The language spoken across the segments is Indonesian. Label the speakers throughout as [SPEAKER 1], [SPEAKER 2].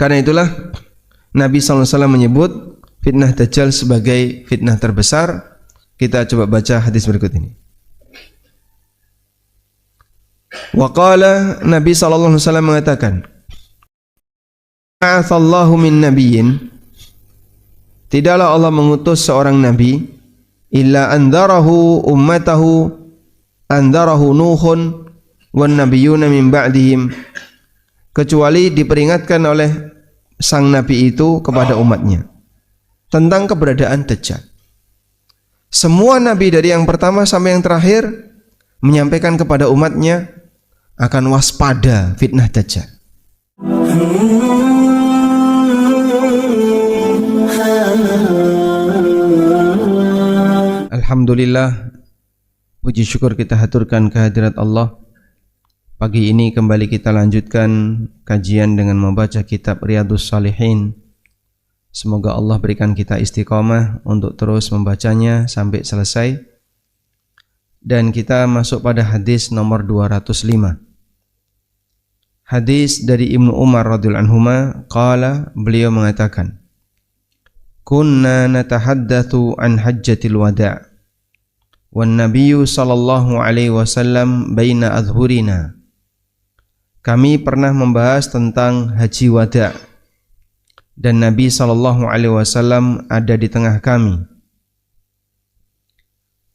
[SPEAKER 1] Karena itulah Nabi SAW menyebut fitnah Dajjal sebagai fitnah terbesar. Kita coba baca hadis berikut ini. Wa qala, Nabi SAW mengatakan, Ba'athallahu min nabiyyin, tidaklah Allah mengutus seorang nabi, illa andarahu ummatahu, andarahu Nuhun wan nabiyyuna min ba'dihim, kecuali diperingatkan oleh sang nabi itu kepada umatnya tentang keberadaan Dajjal. Semua nabi dari yang pertama sampai yang terakhir menyampaikan kepada umatnya akan waspada fitnah Dajjal. Alhamdulillah, puji syukur kita haturkan kehadirat Allah. Pagi ini kembali kita lanjutkan kajian dengan membaca kitab Riyadhus Shalihin. Semoga Allah berikan kita istiqomah untuk terus membacanya sampai selesai. Dan kita masuk pada hadis nomor 205. Hadis dari Ibnu Umar radhiyallahu anhuma, qala, beliau mengatakan, kunna natahaddatsu an hajjatil wada' wan nabiyyu sallallahu alaihi wasallam baina adhhurina. Kami pernah membahas tentang haji wada' dan Nabi sallallahu alaihi wasallam ada di tengah kami.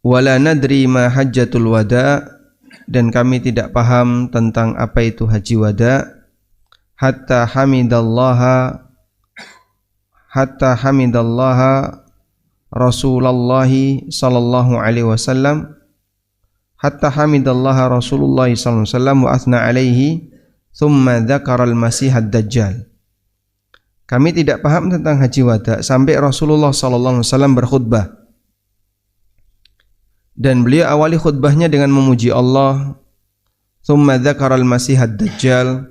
[SPEAKER 1] Wala nadri ma hajjatul wada', dan kami tidak paham tentang apa itu haji wada', hatta hamidallaha Rasulullah sallallahu alaihi wasallam, hatta hamidallaha Rasulullah sallallahu alaihi wasallam wa athna alaihi thumma dzakara al-masih ad-dajjal. Kami tidak paham tentang haji wada' sampai Rasulullah sallallahu alaihi wasallam berkhutbah, dan beliau awali khutbahnya dengan memuji Allah. Thumma dzakara al-masih ad-dajjal,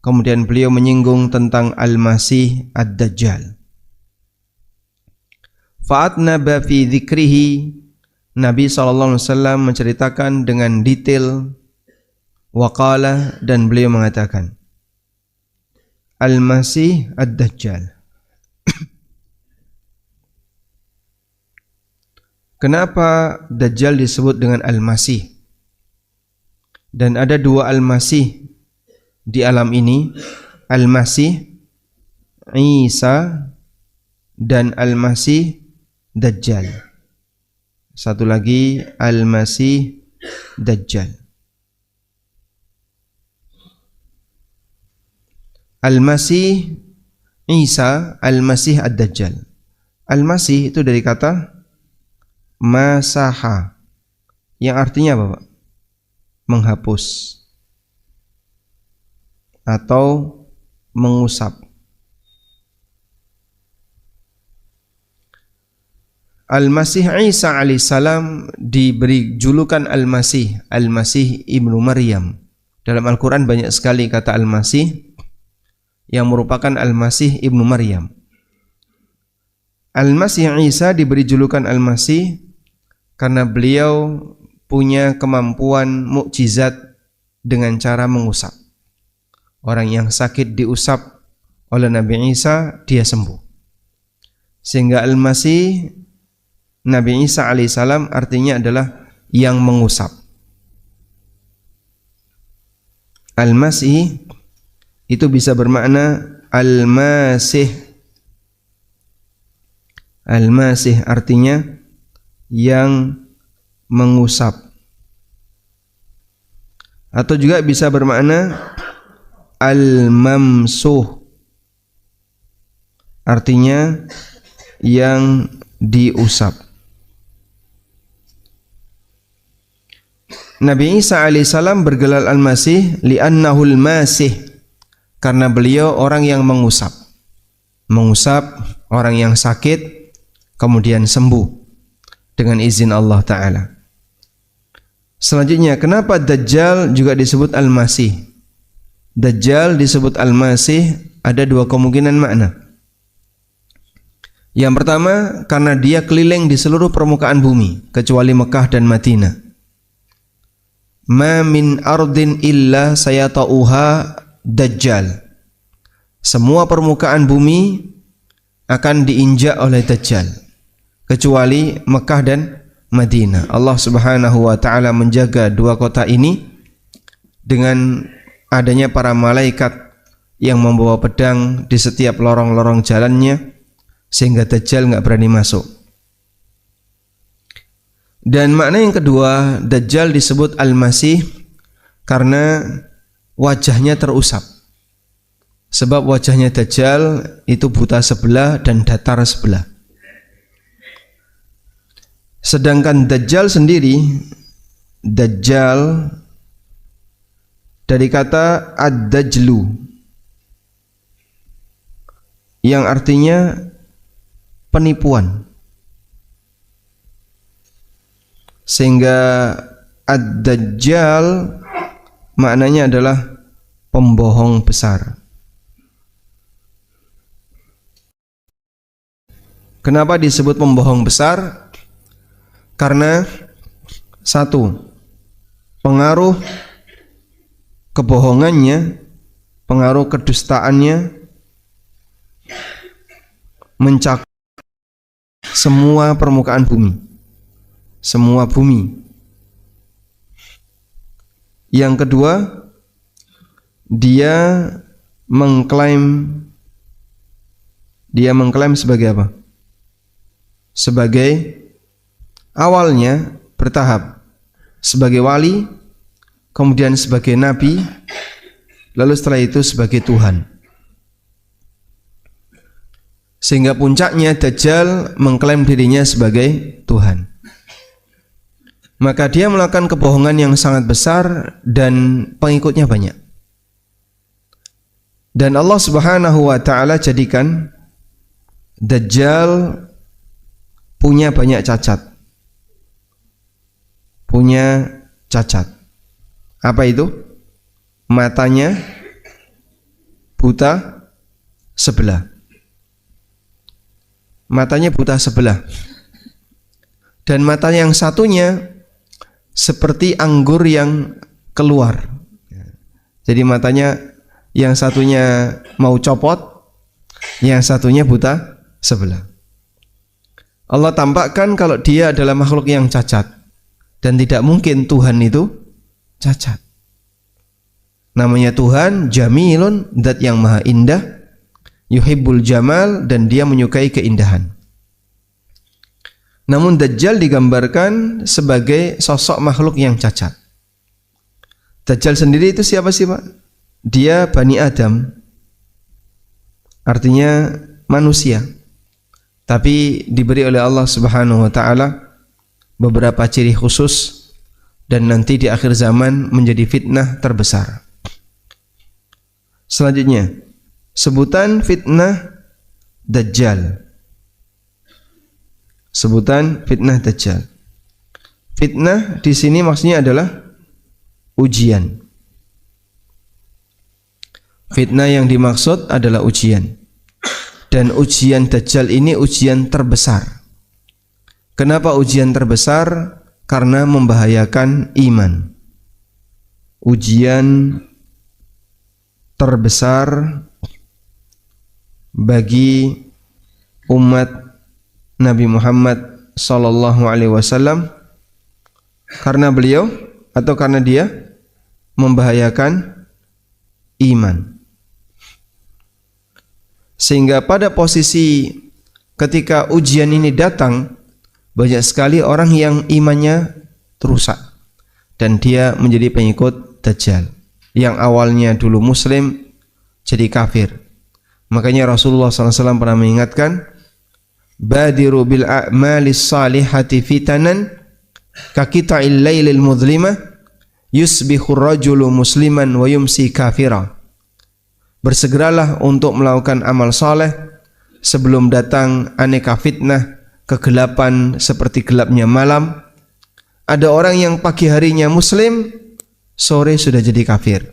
[SPEAKER 1] kemudian beliau menyinggung tentang al-masih ad-dajjal. Fa'atnaba fi dzikrihi, Nabi sallallahu alaihi wasallam menceritakan dengan detail. Waqala, dan beliau mengatakan, al-masih ad-dajjal. Kenapa Dajjal disebut dengan al-masih? Dan ada dua al-masih di alam ini, al-masih Isa dan al-masih Dajjal. Satu lagi al-masih Dajjal. Al-masih Isa, al-masih ad-Dajjal. Al-masih itu dari kata masaha, yang artinya apa, Pak? Menghapus atau mengusap. Al-Masih Isa alaihissalam diberi julukan Al-Masih, Al-Masih Ibnu Maryam. Dalam Al-Quran banyak sekali kata Al-Masih yang merupakan Al-Masih Ibnu Maryam. Al-Masih Isa diberi julukan Al-Masih karena beliau punya kemampuan mukjizat dengan cara mengusap. Orang yang sakit diusap oleh Nabi Isa, dia sembuh. Sehingga Al-Masih Nabi Isa alaihissalam artinya adalah yang mengusap. Al-Masih itu bisa bermakna Al-Masih. Al-Masih artinya yang mengusap, atau juga bisa bermakna Al-Mamsuh, artinya yang diusap. Nabi Isa alaihissalam bergelar Al-Masih li'annahu al-masih, karena beliau orang yang mengusap. Mengusap orang yang sakit kemudian sembuh dengan izin Allah Ta'ala. Selanjutnya, kenapa Dajjal juga disebut Al-Masih? Dajjal disebut Al-Masih ada dua kemungkinan makna. Yang pertama, karena dia keliling di seluruh permukaan bumi kecuali Mekah dan Madinah. Ma min ardin illa sayata'uha Dajjal. semua permukaan bumi akan diinjak oleh Dajjal kecuali Mekah dan Madinah. Allah Subhanahu wa taala menjaga dua kota ini dengan adanya para malaikat yang membawa pedang di setiap lorong-lorong jalannya sehingga Dajjal enggak berani masuk. Dan makna yang kedua, Dajjal disebut Al-Masih karena wajahnya terusap. Sebab wajahnya Dajjal itu buta sebelah dan datar sebelah. Sedangkan Dajjal sendiri, Dajjal dari kata ad-dajlu yang artinya penipuan. Sehingga ad-dajjal maknanya adalah pembohong besar. Kenapa disebut pembohong besar? Karena satu, pengaruh kebohongannya, pengaruh kedustaannya mencakup semua permukaan bumi, semua bumi. Yang kedua, dia mengklaim sebagai apa? Sebagai awalnya bertahap sebagai wali, kemudian sebagai nabi, lalu setelah itu sebagai Tuhan. Sehingga puncaknya Dajjal mengklaim dirinya sebagai Tuhan. Maka dia melakukan kebohongan yang sangat besar dan pengikutnya banyak. Dan Allah Subhanahu wa taala jadikan Dajjal punya banyak cacat. Punya cacat. Apa itu? Matanya buta sebelah. Matanya buta sebelah. Dan mata yang satunya seperti anggur yang keluar. Jadi matanya yang satunya mau copot, yang satunya buta sebelah. Allah tampakkan kalau dia adalah makhluk yang cacat, dan tidak mungkin Tuhan itu cacat. Namanya Tuhan Jamilun, zat yang maha indah, yuhibbul jamal, dan dia menyukai keindahan. Namun Dajjal digambarkan sebagai sosok makhluk yang cacat. Dajjal sendiri itu siapa sih, Pak? Dia Bani Adam, artinya manusia, tapi diberi oleh Allah Subhanahu wa taala beberapa ciri khusus dan nanti di akhir zaman menjadi fitnah terbesar. Selanjutnya, sebutan fitnah Dajjal. Sebutan fitnah Dajjal. Fitnah di sini maksudnya adalah ujian. Fitnah yang dimaksud adalah ujian. Dan ujian Dajjal ini ujian terbesar. Kenapa ujian terbesar? Karena membahayakan iman. Ujian terbesar bagi umat Nabi Muhammad sallallahu alaihi wasallam karena beliau atau karena dia membahayakan iman. Sehingga pada posisi ketika ujian ini datang, banyak sekali orang yang imannya rusak dan dia menjadi pengikut Dajjal. Yang awalnya dulu muslim jadi kafir. Makanya Rasulullah SAW pernah mengingatkan, badiru bil a'malis salihati fitanan kakita'il lailil mudlimah yusbihur rajulu musliman wa yumsi kafira. Bersegeralah untuk melakukan amal saleh sebelum datang aneka fitnah, kegelapan seperti gelapnya malam. Ada orang yang pagi harinya muslim, sore sudah jadi kafir.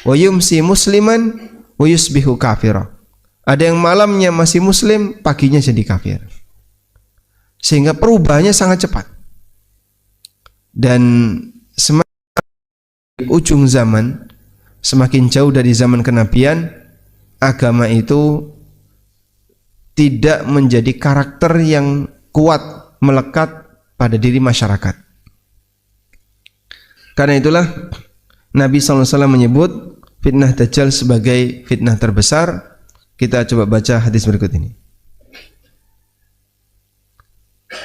[SPEAKER 1] Wa yumsi musliman wa yusbihu kafira. Ada yang malamnya masih muslim, paginya jadi kafir. Sehingga perubahannya sangat cepat. Dan semakin ujung zaman, semakin jauh dari zaman kenabian, agama itu tidak menjadi karakter yang kuat melekat pada diri masyarakat. Karena itulah Nabi SAW menyebut fitnah Dajjal sebagai fitnah terbesar. Kita coba baca hadis berikut ini.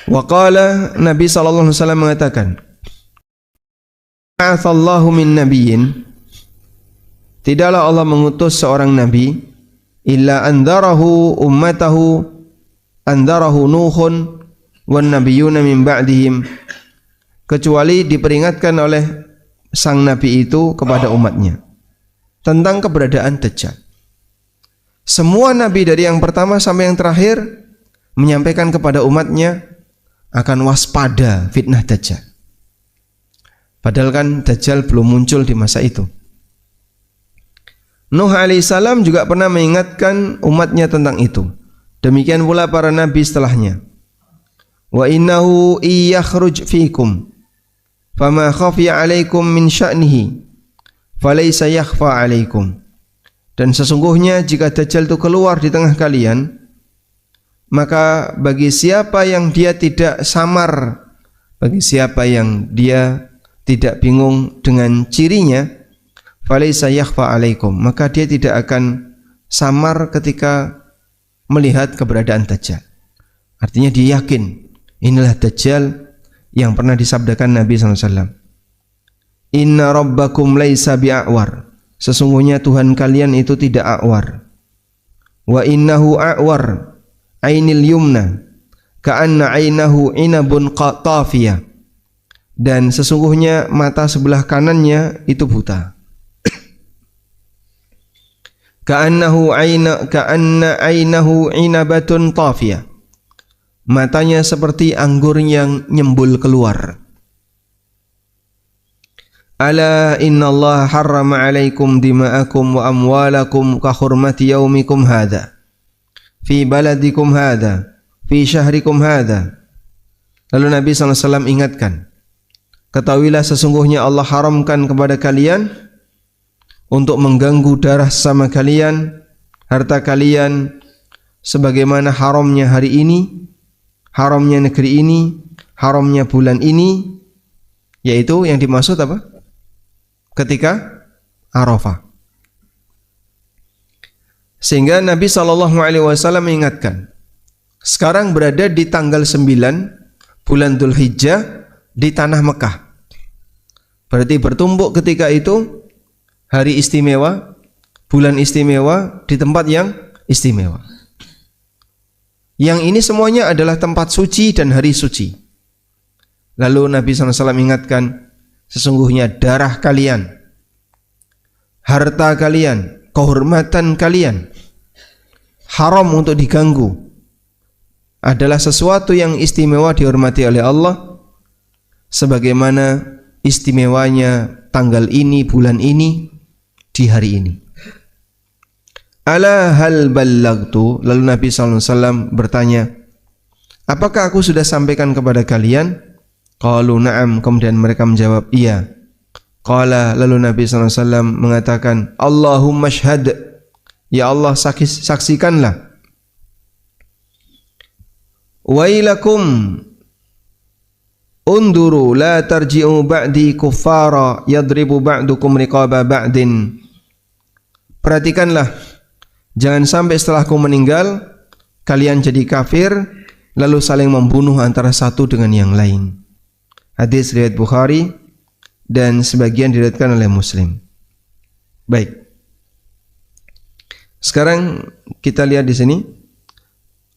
[SPEAKER 1] Waqala, Nabi SAW mengatakan, Ba'athallahu min nabiyyin, tidaklah Allah mengutus seorang nabi, illa andarahu ummatahu, andarahu Nuhun wan nabiyyuna min ba'dihim, kecuali diperingatkan oleh sang nabi itu kepada umatnya tentang keberadaan Dajjal. Semua nabi dari yang pertama sampai yang terakhir menyampaikan kepada umatnya akan waspada fitnah Dajjal. Padahal kan Dajjal belum muncul di masa itu. Nuh alaihissalam juga pernah mengingatkan umatnya tentang itu. Demikian pula para nabi setelahnya. Wa innahu iyakhruj fikum fama khafiya alaikum min sya'nihi falaysa yakhfa alaikum. Dan sesungguhnya jika Dajjal itu keluar di tengah kalian, maka bagi siapa yang dia tidak samar, bagi siapa yang dia tidak bingung dengan cirinya, falaysa yakhfa alaikum, maka dia tidak akan samar ketika melihat keberadaan Dajjal. Artinya dia yakin inilah Dajjal yang pernah disabdakan Nabi SAW. Inna rabbakum laysa bi'a'war, sesungguhnya Tuhan kalian itu tidak a'war. Wa innahu a'war ainil yumna ka'anna ainahu inabun qatafiyah, dan sesungguhnya mata sebelah kanannya itu buta. Ka'anna ainahu inabatun tafiyah, matanya seperti anggur yang nyembul keluar. Ala innallaha harrama alaikum dima'akum wa amwalakum ka hurmati yaumikum hadha fi baladikum hadha fi syahrikum hadha. Lalu Nabi SAW ingatkan, ketahuilah sesungguhnya Allah haramkan kepada kalian untuk mengganggu darah sesama kalian, harta kalian, sebagaimana haramnya hari ini, haramnya negeri ini, haramnya bulan ini, yaitu yang dimaksud apa? Ketika Arafah. Sehingga Nabi SAW mengingatkan, sekarang berada di tanggal 9 bulan Dzulhijjah di tanah Mekah. Berarti bertumbuk ketika itu hari istimewa, bulan istimewa di tempat yang istimewa. Yang ini semuanya adalah tempat suci dan hari suci. Lalu Nabi SAW ingatkan, sesungguhnya darah kalian, harta kalian, kehormatan kalian haram untuk diganggu, adalah sesuatu yang istimewa dihormati oleh Allah, sebagaimana istimewanya tanggal ini, bulan ini, di hari ini. Ala hal ballagtu, lalu Nabi SAW bertanya, apakah aku sudah sampaikan kepada kalian? Qalu na'am, kemudian mereka menjawab iya. Qala, lalu Nabi SAW mengatakan, Allahumma syhad, ya Allah saksikanlah. Wailakum unduru la tarji'u ba'di kuffara yadribu ba'dukum riqaba ba'din. Perhatikanlah, jangan sampai setelahku meninggal kalian jadi kafir lalu saling membunuh antara satu dengan yang lain. Hadis riwayat Bukhari dan sebagian diriwayatkan oleh Muslim. Baik. Sekarang kita lihat di sini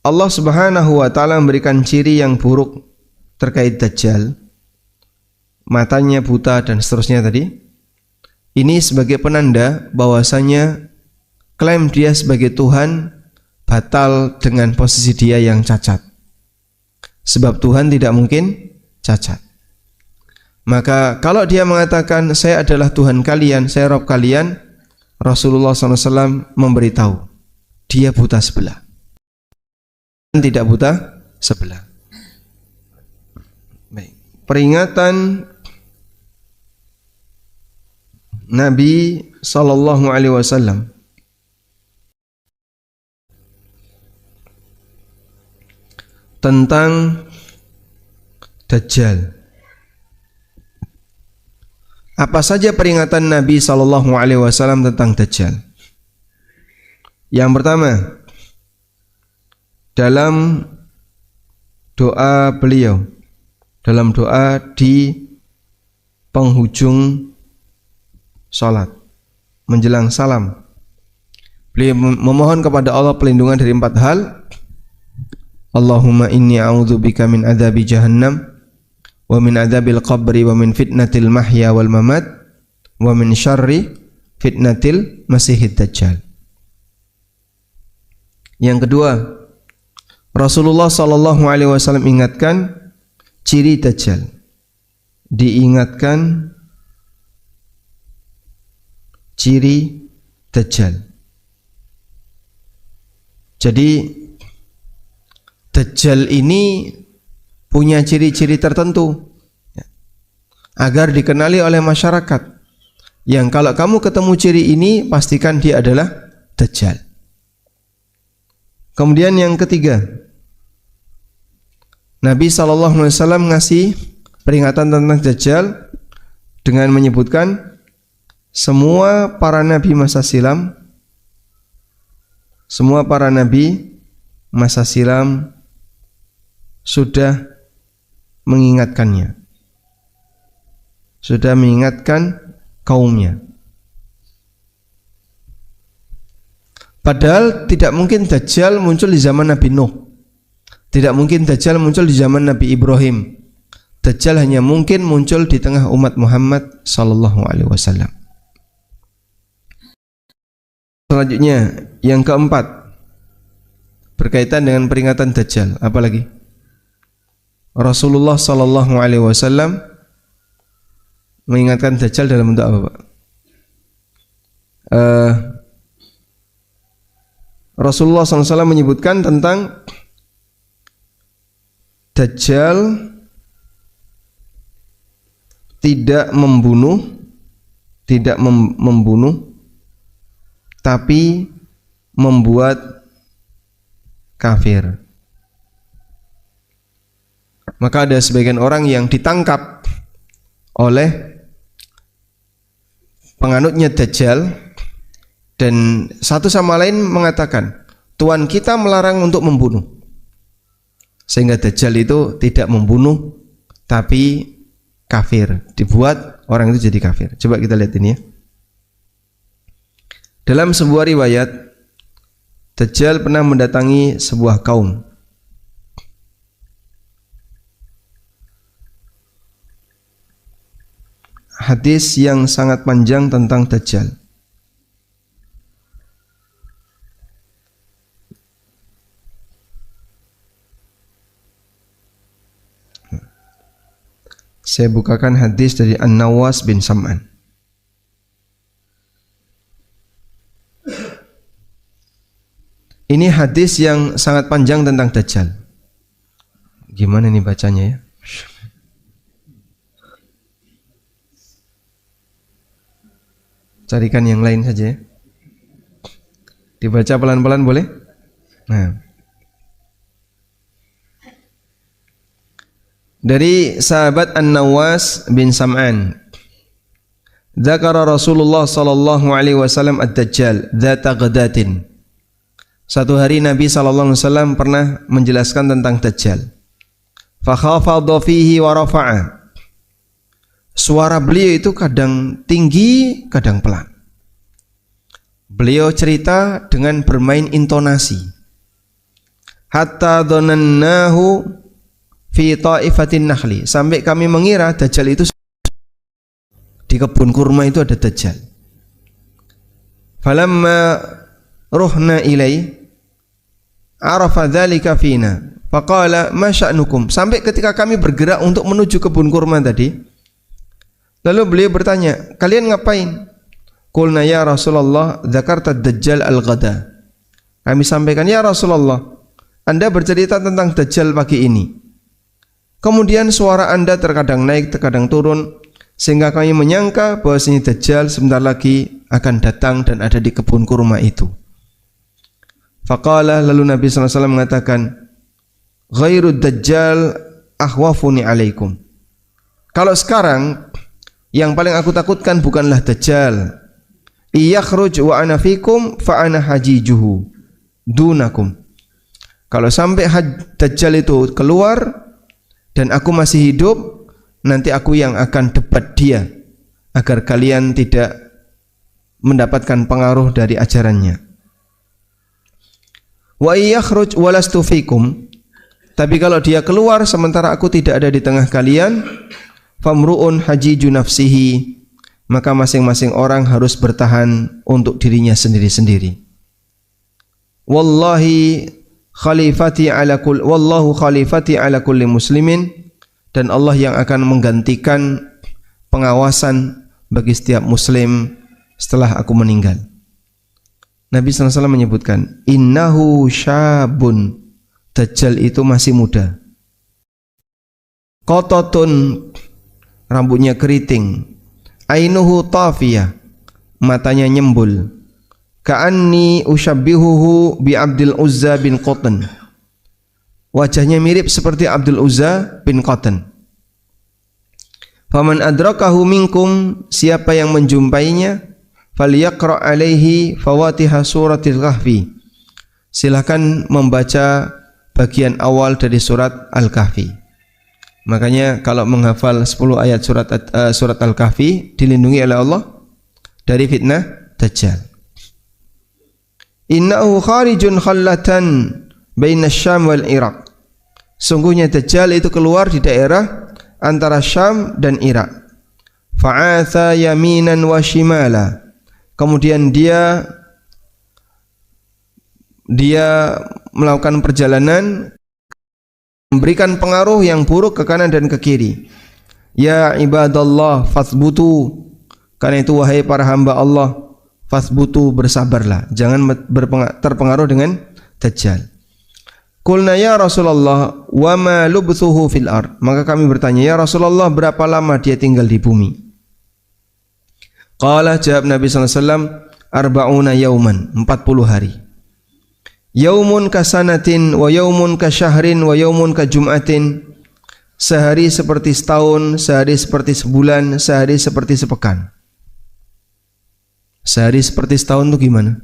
[SPEAKER 1] Allah Subhanahu wa taala memberikan ciri yang buruk terkait Dajjal. Matanya buta dan seterusnya tadi. Ini sebagai penanda bahwasanya klaim dia sebagai Tuhan batal dengan posisi dia yang cacat. Sebab Tuhan tidak mungkin cacat. Maka kalau dia mengatakan saya adalah Tuhan kalian, saya Rabb kalian, Rasulullah SAW memberitahu dia buta sebelah, tidak buta sebelah. Baik. Peringatan Nabi SAW tentang Dajjal. Apa saja peringatan Nabi SAW tentang Dajjal? Yang pertama, dalam doa beliau, dalam doa di penghujung salat menjelang salam, beliau memohon kepada Allah perlindungan dari 4 hal. Allahumma inni a'udzubika min adzabi jahannam wa min adzabil qabri wa min fitnatil mahya wal mamat wa min syarri fitnatil masihid dajjal. Yang kedua, Rasulullah sallallahu alaihi wasallam ingatkan ciri dajjal. Diingatkan ciri dajjal. Jadi Dajjal ini punya ciri-ciri tertentu agar dikenali oleh masyarakat, yang kalau kamu ketemu ciri ini pastikan dia adalah Dajjal. Kemudian yang ketiga, Nabi SAW ngasih peringatan tentang Dajjal dengan menyebutkan semua para nabi masa silam, semua para nabi masa silam sudah mengingatkannya, sudah mengingatkan kaumnya. Padahal tidak mungkin Dajjal muncul di zaman Nabi Nuh, tidak mungkin Dajjal muncul di zaman Nabi Ibrahim. Dajjal hanya mungkin muncul di tengah umat Muhammad sallallahu alaihi wasallam. Selanjutnya, yang keempat, berkaitan dengan peringatan Dajjal, apa lagi? Rasulullah sallallahu alaihi wasallam mengingatkan Dajjal dalam bentuk apa, Pak? Rasulullah SAW menyebutkan tentang Dajjal tidak membunuh, tapi membuat kafir. Maka ada sebagian orang yang ditangkap oleh penganutnya Dajjal dan satu sama lain mengatakan, Tuhan kita melarang untuk membunuh. Sehingga Dajjal itu tidak membunuh tapi kafir, dibuat orang itu jadi kafir. Coba kita lihat ini ya. Dalam sebuah riwayat, Dajjal pernah mendatangi sebuah kaum. Hadis yang sangat panjang tentang Dajjal. Saya bukakan hadis dari An-Nawas bin Sam'an. Ini hadis yang sangat panjang tentang Dajjal. Gimana nih bacanya ya? Carikan yang lain saja ya. Dibaca pelan-pelan boleh? Nah. Dari sahabat An-Nawas bin Sam'an, Dzakara Rasulullah sallallahu alaihi wasallam ad-Dajjal dzata ghadatin. Satu hari Nabi sallallahu alaihi wasallam pernah menjelaskan tentang Dajjal. Fa khafadha fihi wa rafa'a. Suara beliau itu kadang tinggi, kadang pelan. Beliau cerita dengan bermain intonasi. Hatta dhanannahu fi ta'ifatin nakhli, sampai kami mengira Dajjal itu di kebun kurma itu ada Dajjal. Falamma ruhna ilai arafa dzalika fina faqala ma sya'nukum, sampai ketika kami bergerak untuk menuju kebun kurma tadi, lalu beliau bertanya, kalian ngapain? Qulna ya Rasulullah dzakarta Dajjal al-ghada. Kami sampaikan, ya Rasulullah, Anda bercerita tentang Dajjal pagi ini. Kemudian suara Anda terkadang naik, terkadang turun, sehingga kami menyangka bahwasanya Dajjal sebentar lagi akan datang dan ada di kebun kurma itu. Faqala, lalu Nabi SAW mengatakan, ghairu dajjal akhwafuni alaikum. Kalau sekarang yang paling aku takutkan bukanlah dajjal. Iyakhruj wa ana fikum fa ana hajijuhu dunakum. Kalau sampai dajjal itu keluar dan aku masih hidup, nanti aku yang akan debat dia agar kalian tidak mendapatkan pengaruh dari ajarannya. Wa iyakhruj walastu fikum. Tapi kalau dia keluar sementara aku tidak ada di tengah kalian, famru'un hajiju nafsihi, maka masing-masing orang harus bertahan untuk dirinya sendiri-sendiri. Wallahu khalifati ala kulli muslimin, dan Allah yang akan menggantikan pengawasan bagi setiap muslim setelah aku meninggal. Nabi SAW menyebutkan, innahu syabun, dajjal itu masih muda. Qototun, rambutnya keriting. Ainuhu tafiyah, matanya nyembul. Ka'anni usyabbihuhu bi Abdul Uzza bin Qatan. Wajahnya mirip seperti Abdul Uzza bin Qatan. Faman adrakahu minkum, siapa yang menjumpainya, falyaqra alaihi fawatiha suratil kahfi. Silakan membaca bagian awal dari surat Al-Kahfi. Makanya kalau menghafal 10 ayat surat Al-Kahfi dilindungi oleh Allah dari fitnah dajjal. Innahu kharijun khallatan baina Syam wal Iraq. Sungguhnya dajjal itu keluar di daerah antara Syam dan Irak. Fa'atha yaminan wa shimala. Kemudian dia melakukan perjalanan, memberikan pengaruh yang buruk ke kanan dan ke kiri. Ya ibadallah fathbutu, karena itu wahai para hamba Allah, fathbutu, bersabarlah, jangan terpengaruh dengan dajjal. Qulna ya Rasulullah wa ma lubthuhu fil ard, maka kami bertanya, ya Rasulullah, berapa lama dia tinggal di bumi? Qala, jawab Nabi sallallahu alaihi wasallam, arba'una yauman, 40 hari. Yaumun kasanatin wa yaumun kasyahrin wa yaumun kajum'atin. Sehari seperti setahun, sehari seperti sebulan, sehari seperti sepekan. Sehari seperti setahun itu gimana?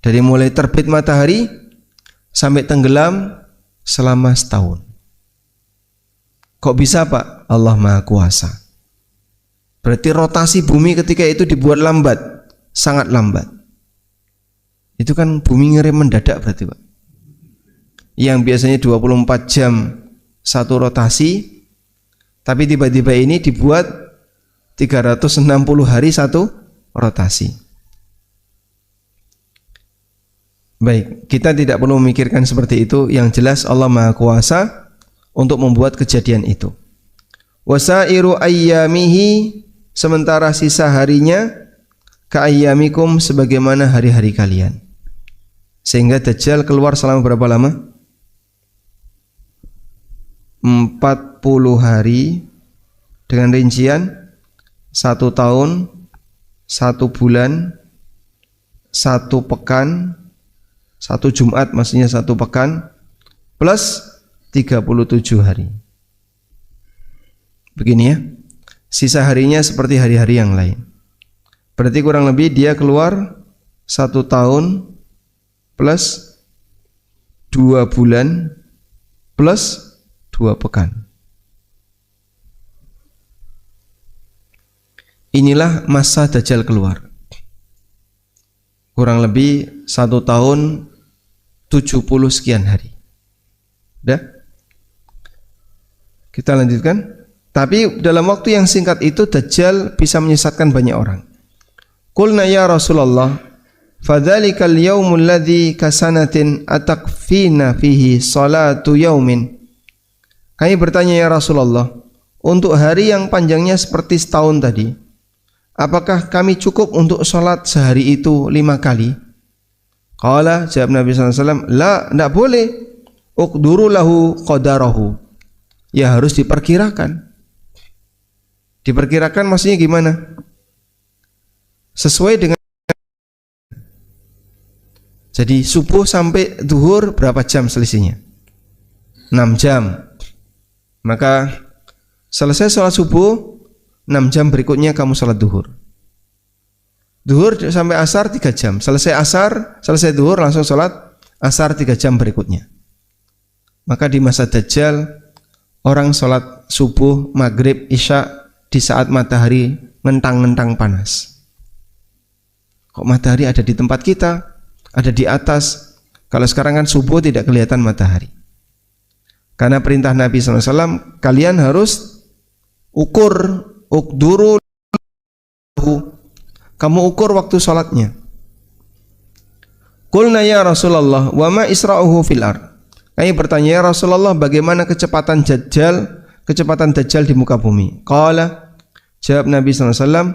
[SPEAKER 1] Dari mulai terbit matahari sampai tenggelam selama setahun. Kok bisa, Pak? Allah Maha Kuasa. Berarti rotasi bumi ketika itu dibuat lambat, sangat lambat. Itu kan bumi ngerem mendadak berarti, Pak. Yang biasanya 24 jam satu rotasi, tapi tiba-tiba ini dibuat 360 hari satu rotasi. Baik, kita tidak perlu memikirkan seperti itu. Yang jelas Allah Maha Kuasa untuk membuat kejadian itu. Wasairu ayyamihi, sementara sisa harinya ka'ayyamikum, sebagaimana hari-hari kalian. Sehingga dajjal keluar selama berapa lama? 40 hari dengan rincian 1 tahun, 1 bulan, 1 pekan, 1 Jumat, maksudnya 1 pekan, plus 37 hari. Begini ya, sisa harinya seperti hari-hari yang lain. Berarti kurang lebih dia keluar 1 tahun plus 2 bulan plus 2 pekan. Inilah masa dajjal keluar. Kurang lebih 1 tahun 70 sekian hari. Udah? Kita lanjutkan. Tapi dalam waktu yang singkat itu dajjal bisa menyesatkan banyak orang. Qulna ya Rasulullah, fadzalikal yaumul ladzi kasanatin atakfina fihi salatu yaumin. Kami bertanya ya Rasulullah, untuk hari yang panjangnya seperti setahun tadi, apakah kami cukup untuk salat sehari itu 5 kali? Qala, jawab Nabi SAW, la, tidak boleh. Uqduru lahu qadarahu. Ya harus diperkirakan. Diperkirakan maksudnya gimana? Sesuai dengan, jadi subuh sampai zuhur berapa jam selisihnya? 6 jam. Maka selesai sholat subuh, 6 jam berikutnya kamu sholat duhur. Duhur sampai asar 3 jam. Selesai asar, selesai duhur langsung sholat asar 3 jam berikutnya. Maka di masa Dajjal, orang sholat subuh, maghrib, isya di saat matahari ngentang-ngentang panas. Kok matahari ada di tempat kita, ada di atas. Kalau sekarang kan subuh tidak kelihatan matahari. Karena perintah Nabi SAW, kalian harus ukduru, kamu ukur waktu sholatnya. Qulna ya Rasulullah, wa ma isra'uhu fil ard. Kami bertanya, ya Rasulullah, bagaimana kecepatan Dajjal di muka bumi? Qala, jawab Nabi SAW,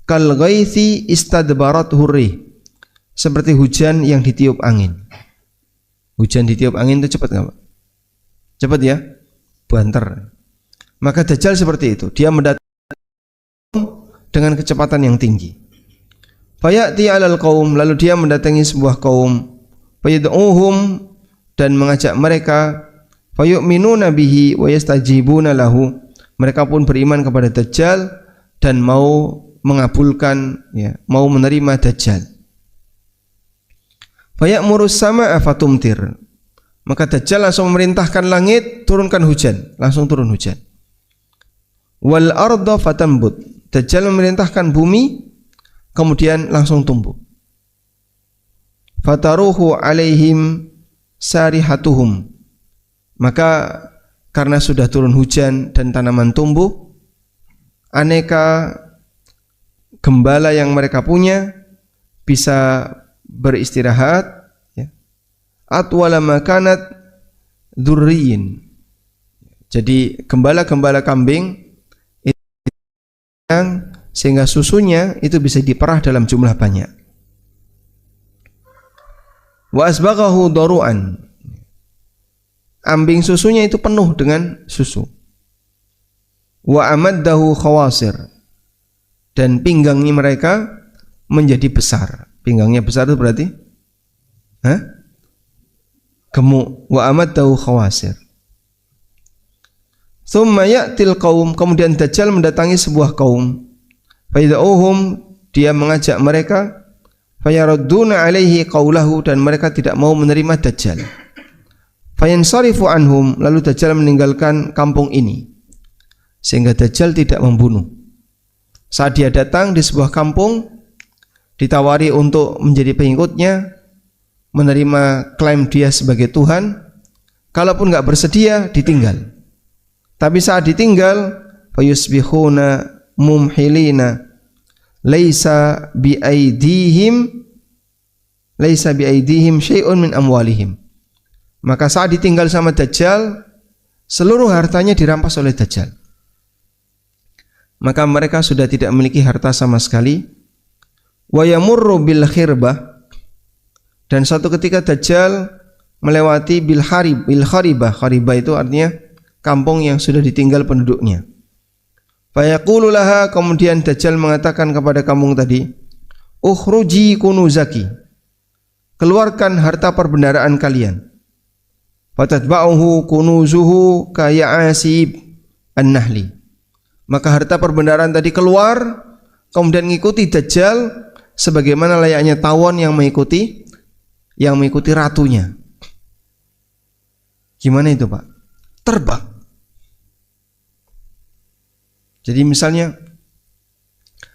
[SPEAKER 1] kal ghaithi istadbarat hurrih, seperti hujan yang ditiup angin. Hujan ditiup angin itu cepat nggak Pak? Cepat ya, banter. Maka Dajjal seperti itu, dia mendatang dengan kecepatan yang tinggi. Fayati alal qaum, lalu dia mendatangi sebuah kaum, fayad'uhum, dan mengajak mereka, fayu'minuna bihi wa yastajibuna lahu, mereka pun beriman kepada Dajjal dan mau mengabulkan, ya, mau menerima Dajjal. Faya'murus sama'a fatumtir, maka Dajjal langsung memerintahkan langit, turunkan hujan, langsung turun hujan. Wal arda fatambut, Dajjal memerintahkan bumi, kemudian langsung tumbuh. Fataruhu alaihim sarihatuhum, maka karena sudah turun hujan dan tanaman tumbuh, aneka gembala yang mereka punya bisa beristirahat, ya. Atwala makanat dzurriyin, jadi gembala-gembala kambing yang sehingga susunya itu bisa diperah dalam jumlah banyak. Wa asbaghahu daru'an, ambing susunya itu penuh dengan susu. Wa amaddahu khawasir, dan pinggangnya mereka menjadi besar. Pinggangnya besar itu berarti gemuk. Wa amaddahu khawasir. Tsumma ya'til qaum, kemudian Dajjal mendatangi sebuah kaum. Fayad'uhum, dia mengajak mereka, fayarudduna alaihi qaulahu, dan mereka tidak mau menerima Dajjal. Fayansarifu anhum, lalu Dajjal meninggalkan kampung ini, sehingga Dajjal tidak membunuh. Saat dia datang di sebuah kampung, ditawari untuk menjadi pengikutnya, menerima klaim dia sebagai Tuhan. Kalaupun enggak bersedia, ditinggal. Tapi saat ditinggal, fayusbihuna mumhilina laisa biaidihim syai'un min amwalihim, maka saat ditinggal sama Dajjal, seluruh hartanya dirampas oleh Dajjal. Maka mereka sudah tidak memiliki harta sama sekali. Wa yamurru bil khirbah, dan suatu ketika Dajjal melewati bil kharibah. Kharibah itu artinya kampung yang sudah ditinggal penduduknya. Fayaqulu laha, kemudian Dajjal mengatakan kepada kampung tadi, ukhruji kunuzaki, keluarkan harta perbendaharaan kalian. Fatatba'uhu kunuzuhu kaya'asib an-nahli, maka harta perbendaharaan tadi keluar, kemudian mengikuti Dajjal sebagaimana layaknya tawon yang mengikuti ratunya. Gimana itu Pak? Terbang. Jadi misalnya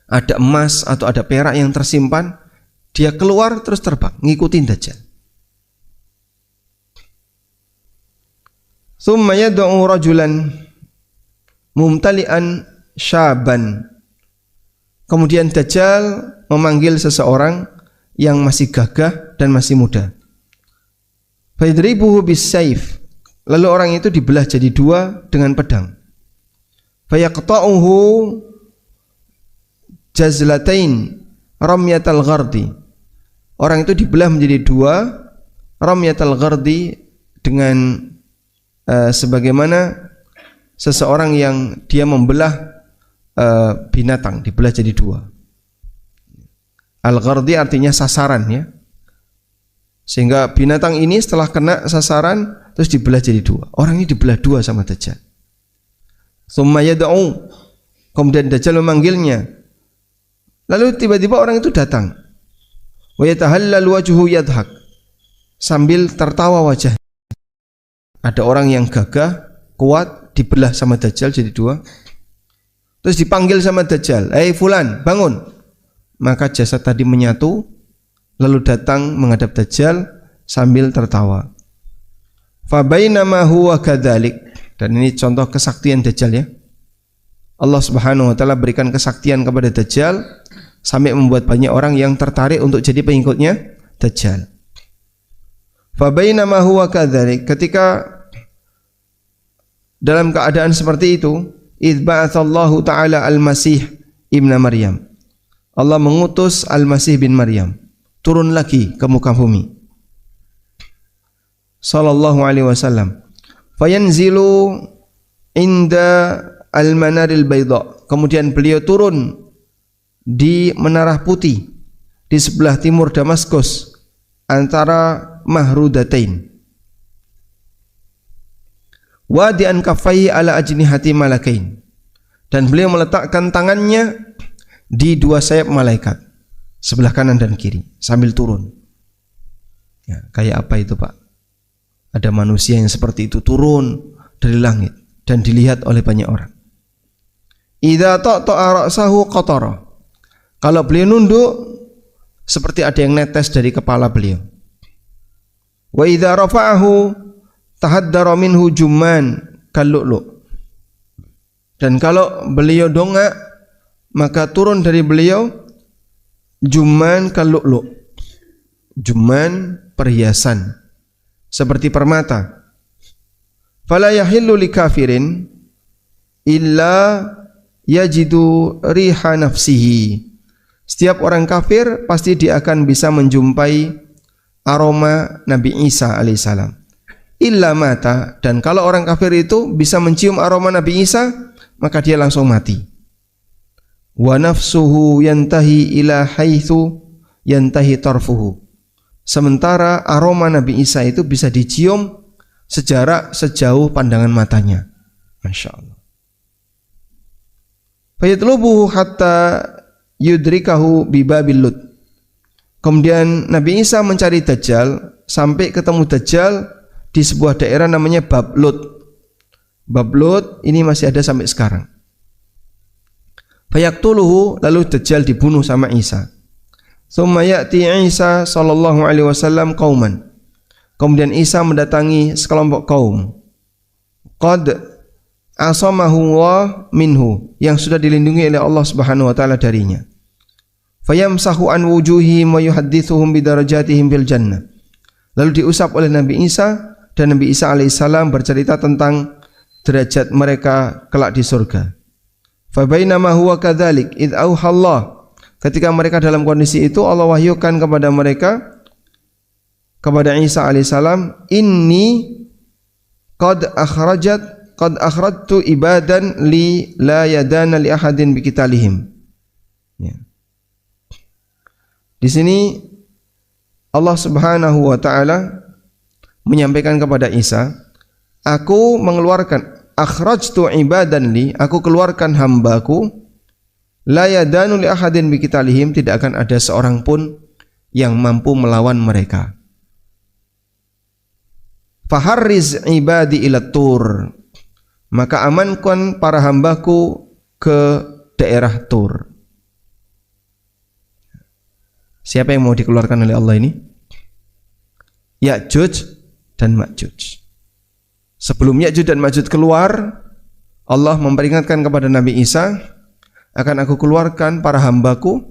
[SPEAKER 1] ada emas atau ada perak yang tersimpan, dia keluar terus terbang, ngikutin Dajjal. Tsumma yad'u rajulan mumtali'an syaban, kemudian Dajjal memanggil seseorang yang masih gagah dan masih muda. Fayadribuhu bis-saif, lalu orang itu dibelah jadi dua dengan pedang. Fayaqta'uhu jazlatain ramyatal ghardi, orang itu dibelah menjadi dua, ramyatal ghardi, dengan sebagaimana seseorang yang dia membelah binatang, dibelah jadi dua. Al-ghardi artinya sasaran, ya. Sehingga binatang ini setelah kena sasaran terus dibelah jadi dua. Orang ini dibelah dua sama Dajjal. Tsumma yad'u, kemudian Dajjal memanggilnya. Lalu tiba-tiba orang itu datang. Wa yatahallal wajhu yadhak, sambil tertawa wajah. Ada orang yang gagah, kuat, dibelah sama Dajjal jadi dua. Terus dipanggil sama Dajjal, "Hei fulan, bangun." Maka jasad tadi menyatu, lalu datang menghadap Dajjal sambil tertawa. Fa bainama huwa kadzalik, dan ini contoh kesaktian Dajjal ya. Allah Subhanahu wa taala berikan kesaktian kepada Dajjal sampai membuat banyak orang yang tertarik untuk jadi pengikutnya Dajjal. Fa bainama huwa kadzalik, ketika dalam keadaan seperti itu, idz ba'atsallahu ta'ala al-Masih ibna Maryam. Allah mengutus Al-Masih bin Maryam turun lagi ke muka bumi. Sallallahu alaihi wasallam. Fayanzilu inda al-manaril bayda. Kemudian beliau turun di menara putih di sebelah timur Damaskus antara Mahrudatain. Wadi'an kaffaihi ala ajnihati malakain, dan beliau meletakkan tangannya di dua sayap malaikat sebelah kanan dan kiri sambil turun. Ya, kayak apa itu Pak? Ada manusia yang seperti itu turun dari langit dan dilihat oleh banyak orang. Idza ta'ta'a ra'sahu qatara, kalau beliau nunduk seperti ada yang netes dari kepala beliau. Wa idza rafa'ahu tahaddara minhu jumman kallu'lu, dan kalau beliau dongak maka turun dari beliau jumman kallu'lu, jumman perhiasan seperti permata. Fala yahillu likafirin illa yajidu riha nafsihi, setiap orang kafir pasti dia akan bisa menjumpai aroma Nabi Isa alaihissalam. Illa mata, dan kalau orang kafir itu bisa mencium aroma Nabi Isa, maka dia langsung mati. Wa nafsuhu yantahi ila haitsu yantahi tarfuhu, sementara aroma Nabi Isa itu bisa dicium sejarak sejauh pandangan matanya. Masya Allah. Fayatlubuhu hatta yudrikahu bibabil lut, kemudian Nabi Isa mencari Dajjal sampai ketemu Dajjal di sebuah daerah namanya Bab Lut. Bab Lut ini masih ada sampai sekarang. Fayaktuluhu, lalu Dajjal dibunuh sama Isa. Tsumma ya'ti Isa sallallahu alaihi wasallam qauman, kemudian Isa mendatangi sekelompok kaum. Qad asamahu wa minhu, yang sudah dilindungi oleh Allah Subhanahu wa taala darinya. Fayamsahu an wujuhihim wa yuhaddithuhum bidarajatihim fil jannah, lalu diusap oleh Nabi Isa, dan Nabi Isa alaihissalam bercerita tentang derajat mereka kelak di surga. Fa bainama huwa kadzalik id auhallah, ketika mereka dalam kondisi itu Allah wahyukan kepada mereka, kepada Isa alaihissalam, inni qad akhrajtu ibadan li la yadana li ahadin biqitalihim. Ya. Di sini Allah Subhanahu wa taala menyampaikan kepada Isa, aku mengeluarkan, akhrajtu ibadan li, aku keluarkan hambaku, la yadanu li ahadin biqitalihim, tidak akan ada seorang pun yang mampu melawan mereka. Faharriz ibadi ila tur, maka amankan para hambaku ke daerah Tur. Siapa yang mau dikeluarkan oleh Allah ini? Ya'juj dan Ma'juj. Sebelum Ya'juj dan Ma'juj keluar, Allah memperingatkan kepada Nabi Isa, akan aku keluarkan para hambaku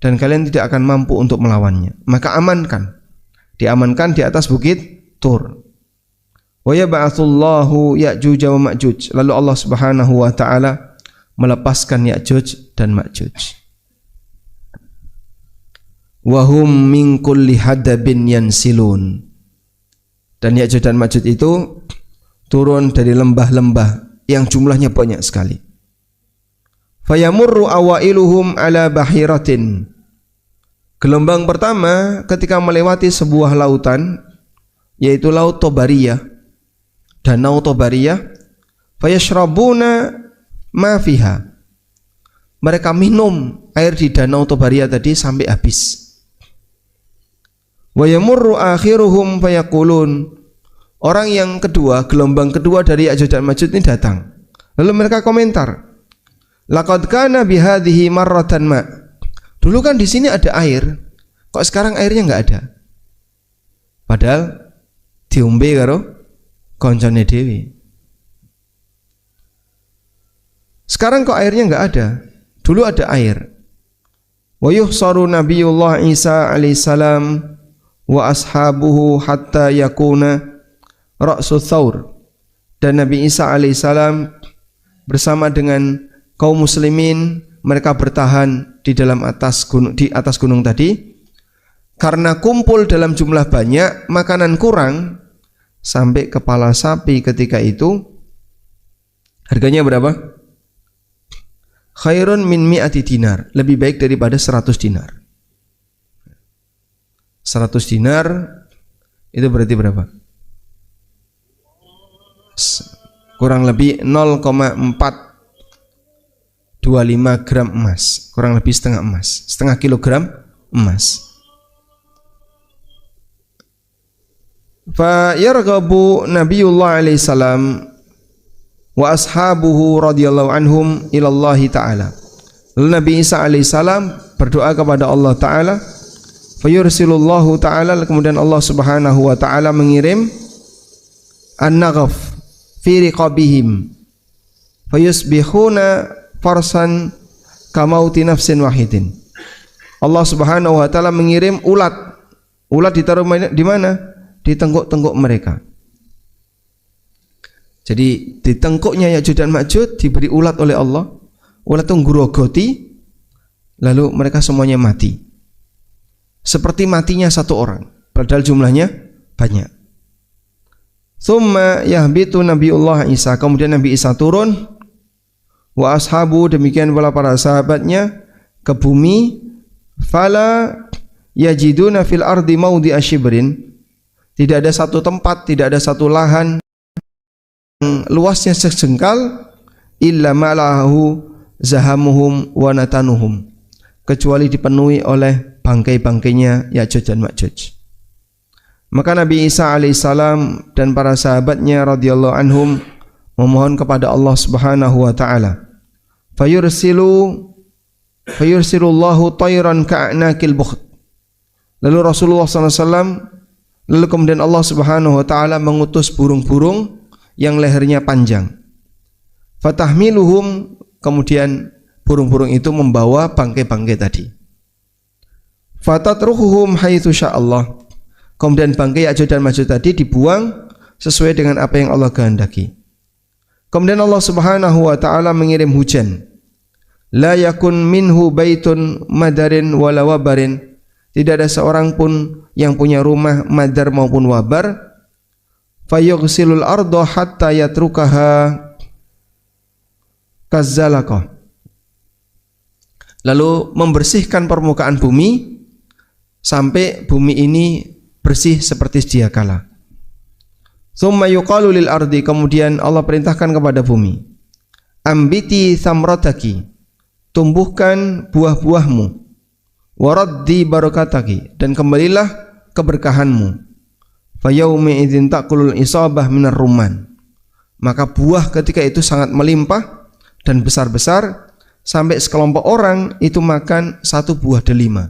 [SPEAKER 1] dan kalian tidak akan mampu untuk melawannya. Maka amankan. Diamankan di atas bukit Tur. Wa yab'atsullahu Ya'juj wa Ma'juj. Lalu Allah Subhanahu wa taala melepaskan Ya'juj dan Ma'juj. Wa hum min kulli hadabin yansilun. Dan Ya'juj dan Ma'juj itu turun dari lembah-lembah yang jumlahnya banyak sekali. Fayamurru awailuhum ala bahiratin. Gelombang pertama ketika melewati sebuah lautan, yaitu Laut Tobariyah. danau Tobariyah, fayashrabuna ma fiha. Mereka minum air di danau Tobariyah tadi sampai habis. Wa yamurru akhiruhum fayaqulun. Orang yang kedua, gelombang kedua dari Ya'juj dan Ma'juj ini datang. Lalu mereka komentar, laqad kana bihadhihi marratan ma. Dulu kan di sini ada air, kok sekarang airnya enggak ada? Padahal diombe karo koncone dhewe. Sekarang kok airnya enggak ada? Dulu ada air. Wa yuhsaru Nabiyullah Isa alaihissalam wa ashabuhu hatta yakuna ra'su thaur. Dan Nabi Isa alaihissalam bersama dengan kaum muslimin, mereka bertahan di atas gunung tadi. Karena kumpul dalam jumlah banyak, makanan kurang, sampai kepala sapi ketika itu harganya berapa? Khairun min mi'ati dinar, lebih baik daripada 100 dinar. 100 dinar itu berarti berapa? Kurang lebih 0,425 gram emas, kurang lebih setengah emas, setengah kilogram emas. Fa yarghabu Nabiyullah alaihi salam wa ashabuhu radhiyallahu anhum ila Allah taala. Lalu Nabi Isa alaihi salam berdoa kepada Allah taala, fayursilullahu taala, kemudian Allah Subhanahu wa taala mengirim an-naghaf fi riqabihim fayusbihuna farsan kamauti nafsin wahidin. Allah Subhanahu wa taala mengirim ulat. Ulat ditaruh di mana? Di tengkuk-tengkuk mereka. Jadi di tengkuknya Ya'juj dan Ma'juj diberi ulat oleh Allah. Ulat itu ngrogoti, lalu mereka semuanya mati. Seperti matinya satu orang, padahal jumlahnya banyak. Tsumma yahbitu Nabiullah Isa, kemudian Nabi Isa turun, wa ashabu, demikian pula para sahabatnya, ke bumi. Fala yajiduna fil ardi maudhi'a shibrin. Tidak ada satu tempat, tidak ada satu lahan yang luasnya sejengkal illa ma'lahu zahamuhum wa natanuhum, kecuali dipenuhi oleh bangkai-bangkainya Ya'juj dan Ma'juj. Maka Nabi Isa alaihissalam dan para sahabatnya radhiyallahu anhum memohon kepada Allah Subhanahu wa taala. Fayursilullahu tayran ka'nakil bukht. Lalu Rasulullah SAW, lalu kemudian Allah Subhanahu wa taala mengutus burung-burung yang lehernya panjang. Fatahmiluhum, kemudian burung-burung itu membawa bangkai-bangkai tadi. Fatatruhuhum haitsu sya'allah. Kemudian bangkai Ya'juj dan Ma'juj tadi dibuang sesuai dengan apa yang Allah kehendaki. Kemudian Allah Subhanahu wa taala mengirim hujan. La yakun minhu baitun madarin wala wabarin. Tidak ada seorang pun yang punya rumah madar maupun wabar. Fayughsilul arda hatta yatrukaha kazzalaqah. Lalu membersihkan permukaan bumi sampai bumi ini bersih seperti sedia kala. Tsumma yuqalu lil ardi, kemudian Allah perintahkan kepada bumi, ambiti thamrataki, tumbuhkan buah-buahmu. Waraddi barakataki, dan kembalilah keberkahanmu. Fayaumi idzin taqulul isabah minar rumman. Maka buah ketika itu sangat melimpah dan besar-besar sampai sekelompok orang itu makan satu buah delima.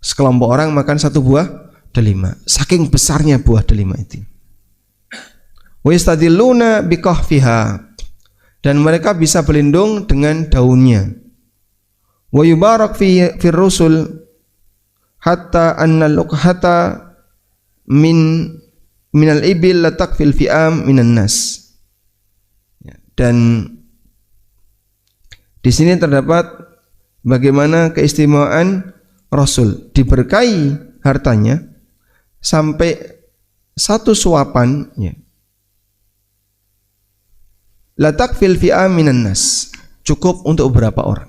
[SPEAKER 1] Sekelompok orang makan satu buah delima, saking besarnya buah delima itu. Wa yastadilluna biqahfiha, dan mereka bisa berlindung dengan daunnya. Wa yubarak fir rusul hatta anna luqhata minal ibil la takfil fi'am minan nas. Dan di sini terdapat bagaimana keistimewaan Rasul, diberkahi hartanya sampai satu suapan ya, la takfil fi'am minan nas, cukup untuk beberapa orang.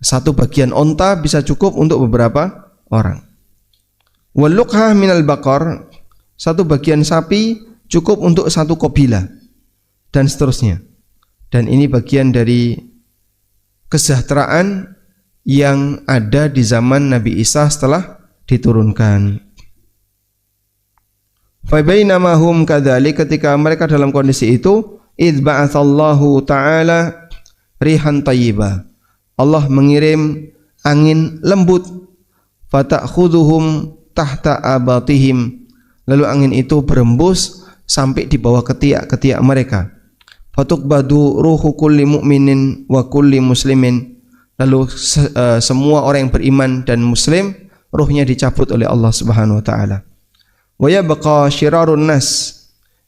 [SPEAKER 1] Satu bagian onta bisa cukup untuk beberapa orang. Wal luqhah minal baqar, Satu bagian sapi cukup untuk satu kabilah dan seterusnya. Dan ini bagian dari kesejahteraan yang ada di zaman Nabi Isa setelah diturunkan. Fa bainama hum kadzalik, ketika mereka dalam kondisi itu, id ba'atsallahu ta'ala rihan thayyibah. Allah mengirim angin lembut, fata'khudhuhum tahta abatihim. Lalu angin itu berembus sampai di bawah ketiak-ketiak mereka. Fatuqbadu ruhu kulli mu'minin wa kulli muslimin. Lalu semua orang yang beriman dan muslim, ruhnya dicabut oleh Allah Subhanahu wa taala. Wa yabqa syirarun nas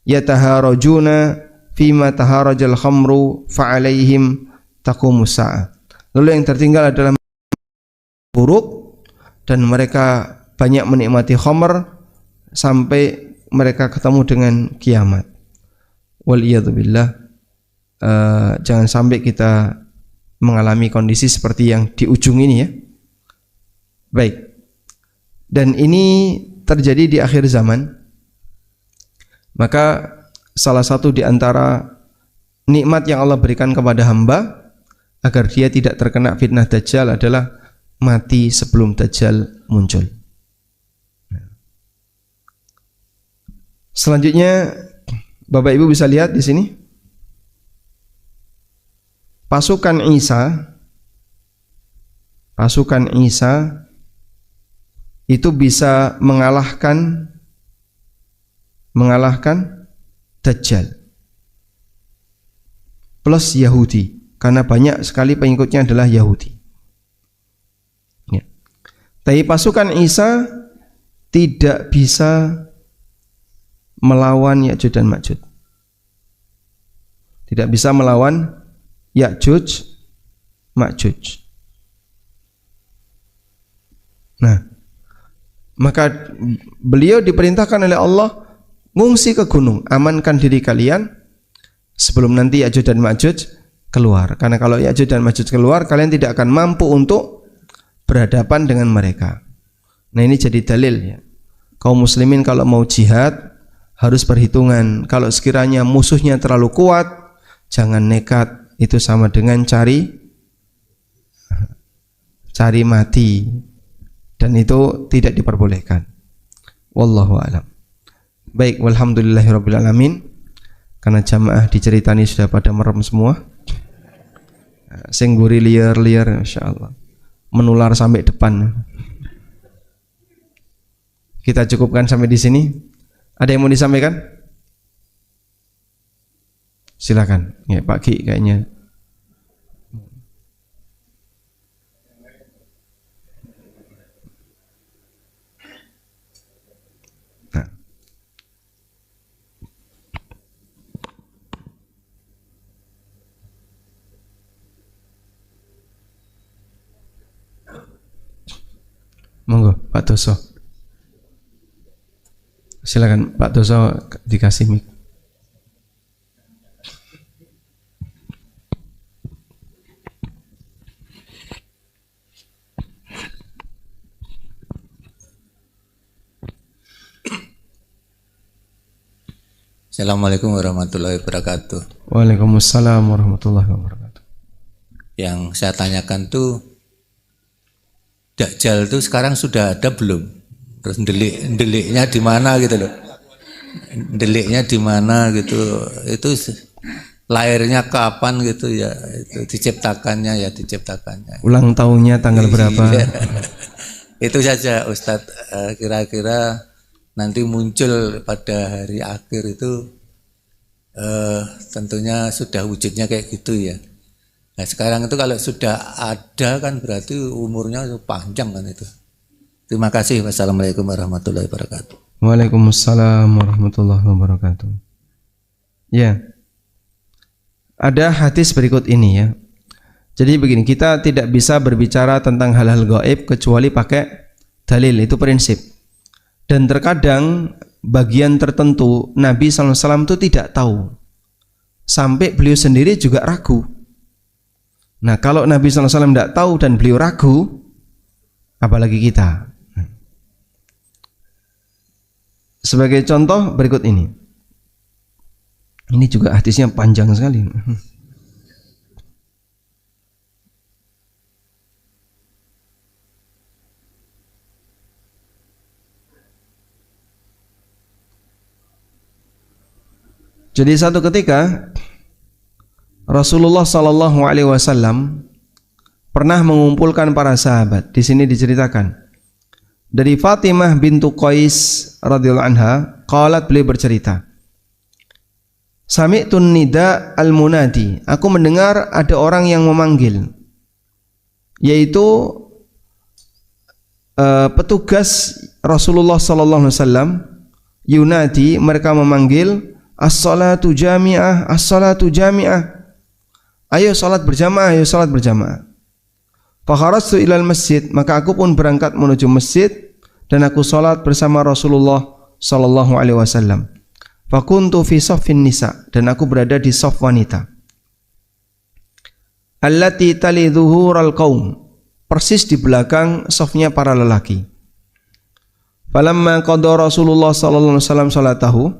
[SPEAKER 1] yataharajuna fima taharajal khamru fa alaihim taqumus sa'a. Lalu yang tertinggal adalah buruk dan mereka banyak menikmati khamr sampai mereka ketemu dengan kiamat. Waliyadzubillah. Jangan sampai kita mengalami kondisi seperti yang di ujung ini ya. Baik. Dan ini terjadi di akhir zaman. Maka salah satu di antara nikmat yang Allah berikan kepada hamba agar dia tidak terkena fitnah Dajjal adalah mati sebelum Dajjal muncul. Selanjutnya Bapak Ibu bisa lihat di sini pasukan Isa itu bisa mengalahkan Dajjal plus Yahudi, karena banyak sekali pengikutnya adalah Yahudi ya. Tapi pasukan Isa tidak bisa melawan Ya'juj dan Ma'juj. Tidak bisa melawan Ya'juj Ma'juj. Nah, maka beliau diperintahkan oleh Allah ngungsi ke gunung, amankan diri kalian sebelum nanti Ya'juj dan Ma'juj keluar. Karena kalau Ya'juj dan Ma'juj keluar, kalian tidak akan mampu untuk berhadapan dengan mereka. Nah, ini jadi dalil ya. Kaum muslimin kalau mau jihad harus perhitungan. Kalau sekiranya musuhnya terlalu kuat, jangan nekat. Itu sama dengan cari mati, dan itu tidak diperbolehkan. Wallahu a'lam. Baik, walhamdulillahirabbil alamin. Karena jamaah diceritani sudah pada merem semua. Sing guri liar-liar, insyaallah menular sampai depan. Kita cukupkan sampai di sini. Ada yang mau disampaikan? Silakan. Ya, Pak Ki kayaknya. Nah. Monggo, Pak Toso. Silakan Pak Toso, dikasih mic.
[SPEAKER 2] Assalamualaikum warahmatullahi wabarakatuh.
[SPEAKER 1] Waalaikumsalam warahmatullahi wabarakatuh.
[SPEAKER 2] Yang saya tanyakan tuh, Dajjal tuh sekarang sudah ada belum? Terus deliknya di mana gitu loh? Deliknya di mana gitu? Itu lahirnya kapan gitu ya? Itu diciptakannya.
[SPEAKER 1] Ulang tahunnya tanggal berapa?
[SPEAKER 2] Itu saja Ustadz. Kira-kira nanti muncul pada hari akhir itu tentunya sudah wujudnya kayak gitu ya. Nah sekarang itu kalau sudah ada kan berarti umurnya panjang kan itu. Terima kasih. Wassalamualaikum warahmatullahi wabarakatuh.
[SPEAKER 1] Waalaikumsalam warahmatullahi wabarakatuh. Ya, ada hadis berikut ini ya. Jadi begini, kita tidak bisa berbicara tentang hal-hal gaib kecuali pakai dalil, itu prinsip. Dan terkadang bagian tertentu Nabi SAW itu tidak tahu, sampai beliau sendiri juga ragu. Nah kalau Nabi SAW tidak tahu dan beliau ragu, apalagi kita. Sebagai contoh berikut ini. Ini juga hadisnya panjang sekali. Jadi satu ketika Rasulullah sallallahu alaihi wasallam pernah mengumpulkan para sahabat. Di sini diceritakan dari Fatimah bintu Qais radhiyallahu anha, qalat, beliau bercerita, sami'tun nida al-munadi, aku mendengar ada orang yang memanggil, yaitu petugas Rasulullah sallallahu alaihi wasallam, yunadi, mereka memanggil, as-salatu jami'ah, as-salatu jami'ah, ayo salat berjamaah, ayo salat berjamaah. Fakharastu ilal masjid, maka aku pun berangkat menuju masjid dan aku salat bersama Rasulullah sallallahu alaihi wasallam. Fakuntu fi saffin nisa, dan aku berada di saf wanita. Allati tali dhuhural qaum, persis di belakang safnya para lelaki. Falamma qada Rasulullah sallallahu alaihi wasallam salatahu,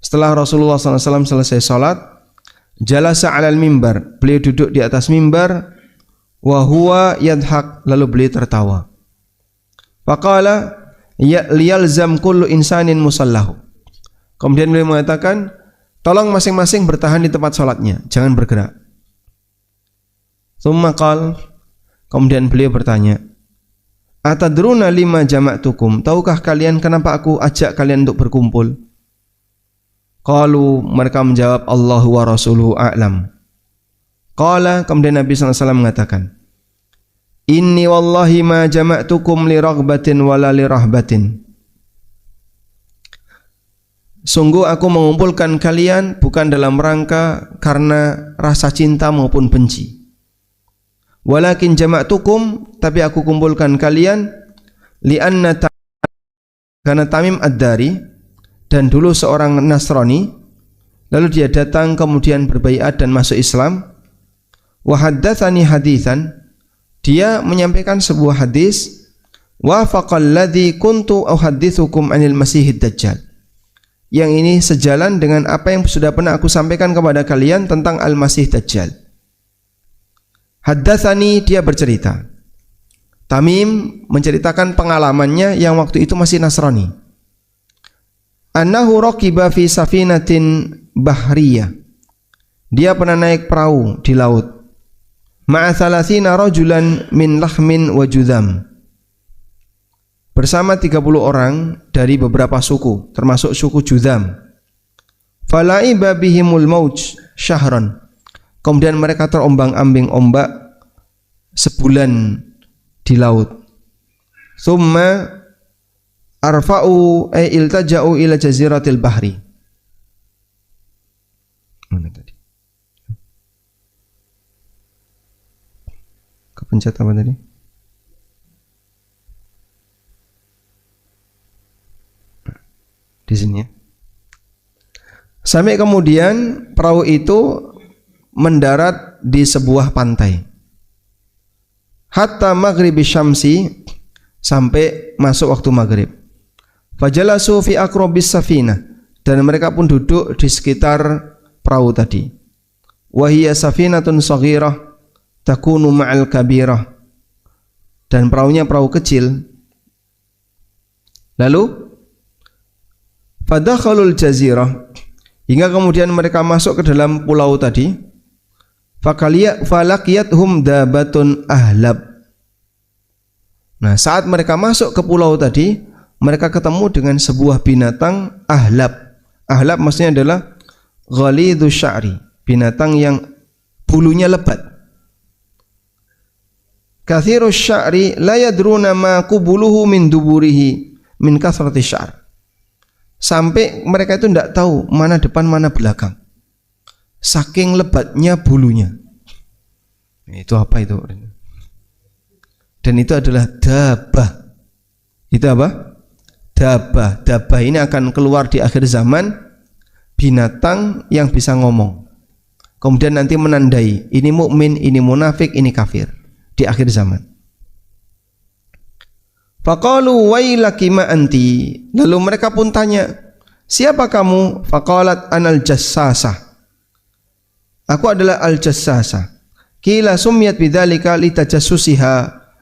[SPEAKER 1] setelah Rasulullah sallallahu alaihi wasallam selesai salat, jalasa 'alal mimbar, beliau duduk di atas mimbar, wa huwa yadhak, lalu beliau tertawa. Faqala liyalzam kullu insanin musallahu, kemudian beliau mengatakan, tolong masing-masing bertahan di tempat salatnya, jangan bergerak. Tsumma qala, kemudian beliau bertanya, atadruna lima jama'tukum, tahukah kalian kenapa aku ajak kalian untuk berkumpul? Qalu, mereka menjawab, Allahu wa rasuluhu a'lam. Qala, kemudian Nabi SAW mengatakan, inni wallahi ma jama'tukum li raghbatin wala li rahbatin, sungguh aku mengumpulkan kalian bukan dalam rangka karena rasa cinta maupun benci. Walakin jama'tukum, tapi aku kumpulkan kalian li'anna karena Tamim ad-Dari, dan dulu seorang Nasrani, lalu dia datang kemudian berbaiat dan masuk Islam. Wa haddatsani haditsan, dia menyampaikan sebuah hadis, wafaqal ladzi kuntu uhadditsukum anil masihid dajjal, yang ini sejalan dengan apa yang sudah pernah aku sampaikan kepada kalian tentang al-masih dajjal. Haddatsani, dia bercerita, Tamim menceritakan pengalamannya yang waktu itu masih Nasrani. Annahu raqiba fi safinatin bahriyah, dia pernah naik perahu di laut, ma'a thalathina rajulan min lahmin wa judham, bersama 30 orang dari beberapa suku, termasuk suku Judham. Falaiba bihimul mauj syahran, kemudian mereka terombang-ambing ombak sebulan di laut. Thumma arfa'u ay iltaja'u ila jaziratil bahri. Mana tadi? Kepencet apa tadi? Di sini ya. Sampai kemudian perahu itu mendarat di sebuah pantai. Hatta maghribi syamsi, sampai masuk waktu maghrib. Fajalasu fi aqrabis safinah, dan mereka pun duduk di sekitar perahu tadi. Wa hiya safinatun shaghirah takunu ma'al kabirah, dan perahunya perahu kecil. Lalu fadakhalul jazirah, hingga kemudian mereka masuk ke dalam pulau tadi. Falaqiyatuhum dabatun ahlab. Nah, saat mereka masuk ke pulau tadi, mereka ketemu dengan sebuah binatang ahlab. Ahlab maksudnya adalah ghalidus sya'ri, binatang yang bulunya lebat. Kathirus sya'ri la yadruna ma qubuluhu min duburihi min kasrati syar'. Sampai mereka itu tidak tahu mana depan mana belakang, saking lebatnya bulunya. Itu apa itu? Dan itu adalah dabah. Itu apa? Dabah. Dabah ini akan keluar di akhir zaman, binatang yang bisa ngomong. Kemudian nanti menandai ini mukmin, ini munafik, ini kafir di akhir zaman. Faqalu wailaki ma anti. Lalu mereka pun tanya, siapa kamu? Faqalat anal jassasah. Aku adalah al-jassasah. Qila sumiyat bidzalika litajassusiha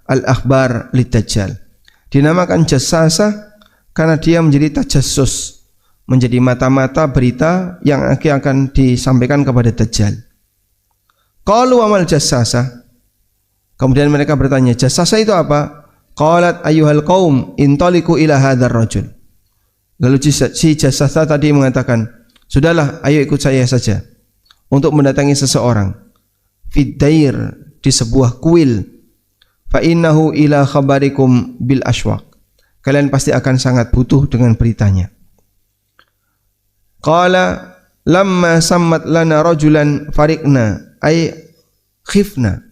[SPEAKER 1] al-akhbar lidajjal. Dinamakan jassasah karena dia menjadi tajassus, menjadi mata-mata berita yang akan disampaikan kepada Dajjal. Qalu amal jassasah. Kemudian mereka bertanya, jassasah itu apa? Qalat ayyuhal qaum intaliqu ila hadzal rajul. Lalu si jassasah tadi mengatakan, sudahlah, ayo ikut saya saja untuk mendatangi seseorang fid dair, di sebuah kuil. Fa innahu ila khabarikum bil aswaq. Kalian pasti akan sangat butuh dengan beritanya. Qala lamma sammat lana rajulan fariqna ay khifna.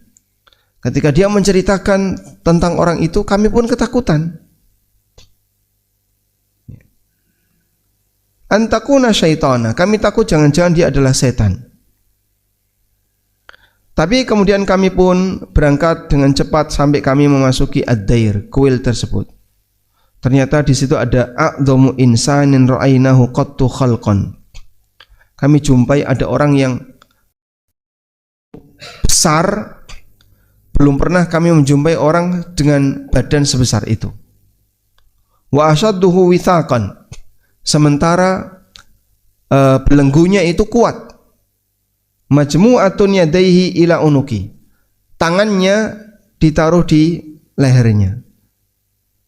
[SPEAKER 1] Ketika dia menceritakan tentang orang itu, kami pun ketakutan. Antakuna syaitana, kami takut jangan-jangan dia adalah setan. Tapi kemudian kami pun berangkat dengan cepat sampai kami memasuki ad-dair, kuil tersebut. Ternyata di situ ada a'dhamu insanin ra'ainahu qattu khalqan. Kami jumpai ada orang yang besar. Belum pernah kami menjumpai orang dengan badan sebesar itu. Wa asyadduhu withaqan. Sementara belenggunya itu kuat. Majmu'atun yadaihi ila unuki. Tangannya ditaruh di lehernya.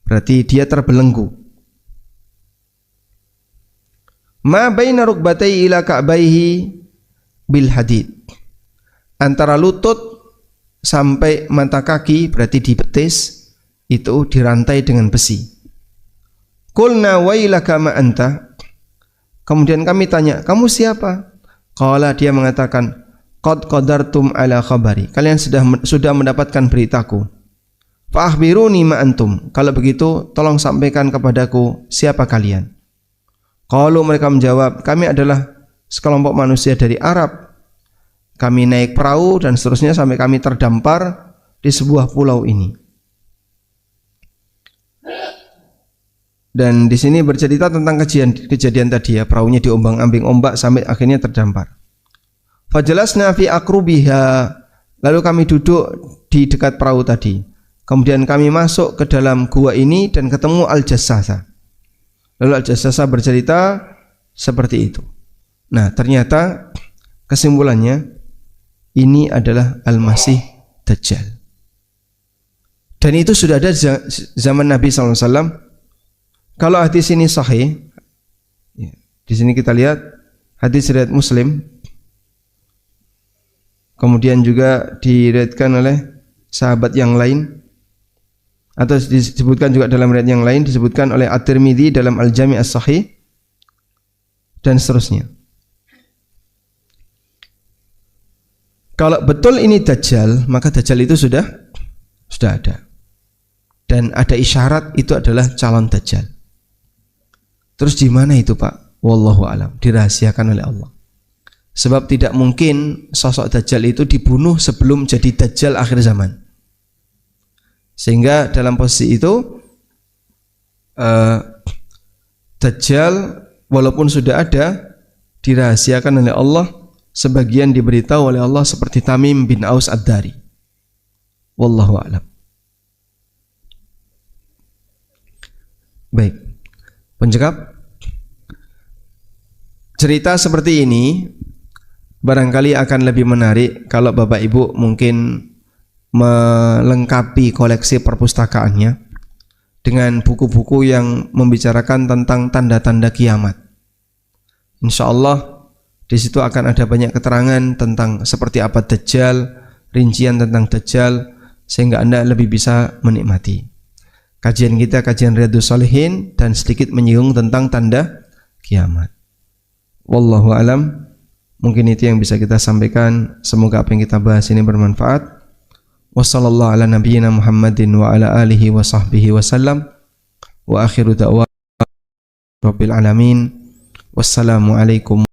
[SPEAKER 1] Berarti dia terbelenggu. Ma baina rukbatai ila ka'baihi bil hadid. Antara lutut sampai mata kaki, berarti di betis, itu dirantai dengan besi. Qulna wailaka ma anta. Kemudian kami tanya, kamu siapa? Qala, dia mengatakan, qad qadartum ala khabari. Kalian sudah mendapatkan beritaku. Fa akhbiruni ma antum. Kalau begitu tolong sampaikan kepadaku siapa kalian. Qalu, mereka menjawab, kami adalah sekelompok manusia dari Arab. Kami naik perahu dan seterusnya sampai kami terdampar di sebuah pulau ini. Dan di sini bercerita tentang kejadian tadi ya, perahunya diombang-ambing ombak sampai akhirnya terdampar. Fajalasna fi akrubiha. Lalu kami duduk di dekat perahu tadi. Kemudian kami masuk ke dalam gua ini dan ketemu al-jassasah. Lalu al-jassasah bercerita seperti itu. Nah, ternyata kesimpulannya ini adalah Al-Masih Dajjal. Dan itu sudah ada zaman Nabi SAW. Kalau hadis ini sahih, ya, di sini kita lihat hadis riwayat Muslim, kemudian juga diriwayatkan oleh sahabat yang lain, atau disebutkan juga dalam riwayat yang lain, disebutkan oleh At-Tirmidzi dalam Al-Jami' As-Sahih, dan seterusnya. Kalau betul ini Dajjal, maka Dajjal itu sudah ada. Dan ada isyarat itu adalah calon Dajjal. Terus di mana itu, Pak? Wallahu alam, dirahasiakan oleh Allah. Sebab tidak mungkin sosok Dajjal itu dibunuh sebelum jadi Dajjal akhir zaman. Sehingga dalam posisi itu Dajjal walaupun sudah ada, dirahasiakan oleh Allah. Sebagian diberitahu oleh Allah seperti Tamim bin Aus Ad-Dari. Wallahu a'lam. Baik. Penjawab. Cerita seperti ini barangkali akan lebih menarik kalau Bapak Ibu mungkin melengkapi koleksi perpustakaannya dengan buku-buku yang membicarakan tentang tanda-tanda kiamat. Insyaallah di situ akan ada banyak keterangan tentang seperti apa Dajjal, rincian tentang Dajjal, sehingga Anda lebih bisa menikmati. Kajian kita kajian Riyadhus Shalihin dan sedikit menyinggung tentang tanda kiamat. Wallahu alam. Mungkin itu yang bisa kita sampaikan. Semoga apa yang kita bahas ini bermanfaat. Wassallallahu ala nabiyyina Muhammadin wa ala alihi wa sahbihi wasallam. Wa akhiru da'wana rabbil alamin. Wassalamu alaikum